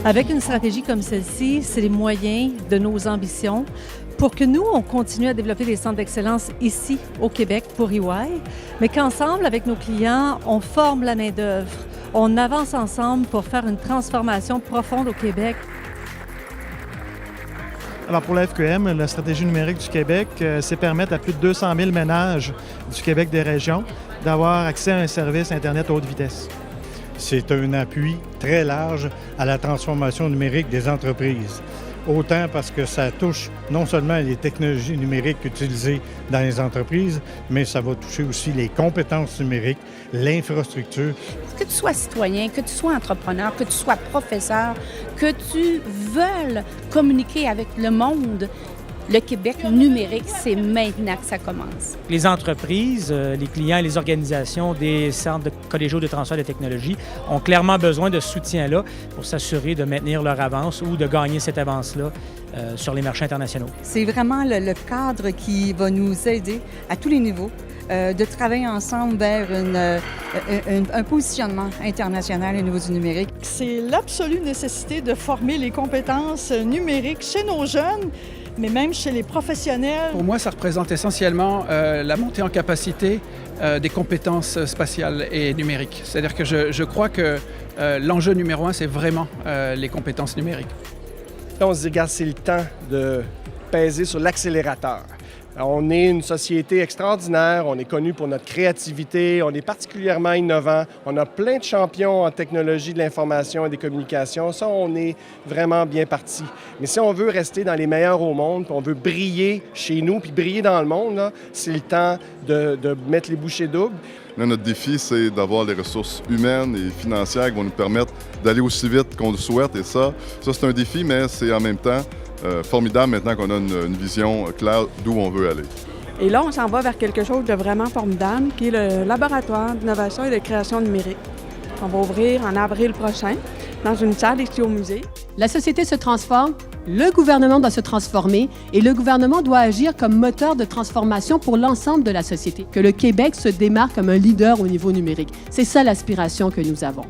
Avec une stratégie comme celle-ci, c'est les moyens de nos ambitions pour que nous, on continue à développer des centres d'excellence ici, au Québec, pour EY, mais qu'ensemble, avec nos clients, on forme la main-d'œuvre. On avance ensemble pour faire une transformation profonde au Québec. Alors pour la FQM, la stratégie numérique du Québec, c'est permettre à plus de 200 000 ménages du Québec des régions d'avoir accès à un service Internet haute vitesse. C'est un appui très large à la transformation numérique des entreprises. Autant parce que ça touche non seulement les technologies numériques utilisées dans les entreprises, mais ça va toucher aussi les compétences numériques, l'infrastructure. Que tu sois citoyen, que tu sois entrepreneur, que tu sois professeur, que tu veuilles communiquer avec le monde, le Québec numérique, c'est maintenant que ça commence. Les entreprises, les clients et les organisations des centres collégiaux de transfert de technologie ont clairement besoin de ce soutien-là pour s'assurer de maintenir leur avance ou de gagner cette avance-là sur les marchés internationaux. C'est vraiment le cadre qui va nous aider à tous les niveaux de travailler ensemble vers un positionnement international au niveau du numérique. C'est l'absolue nécessité de former les compétences numériques chez nos jeunes, mais même chez les professionnels. Pour moi, ça représente essentiellement la montée en capacité des compétences spatiales et numériques. C'est-à-dire que je crois que l'enjeu numéro un, c'est vraiment les compétences numériques. Là, on se dit, regarde, c'est le temps de peser sur l'accélérateur. On est une société extraordinaire, on est connu pour notre créativité, on est particulièrement innovant, on a plein de champions en technologie de l'information et des communications. Ça, on est vraiment bien parti. Mais si on veut rester dans les meilleurs au monde, puis on veut briller chez nous, puis briller dans le monde, c'est le temps de mettre les bouchées doubles. Là, notre défi, c'est d'avoir les ressources humaines et financières qui vont nous permettre d'aller aussi vite qu'on le souhaite. Et ça c'est un défi, mais c'est en même temps formidable maintenant qu'on a une vision claire d'où on veut aller. Et là, on s'en va vers quelque chose de vraiment formidable, qui est le laboratoire d'innovation et de création numérique. On va ouvrir en avril prochain dans une salle ici au musée. La société se transforme, le gouvernement doit se transformer et le gouvernement doit agir comme moteur de transformation pour l'ensemble de la société. Que le Québec se démarque comme un leader au niveau numérique. C'est ça l'aspiration que nous avons.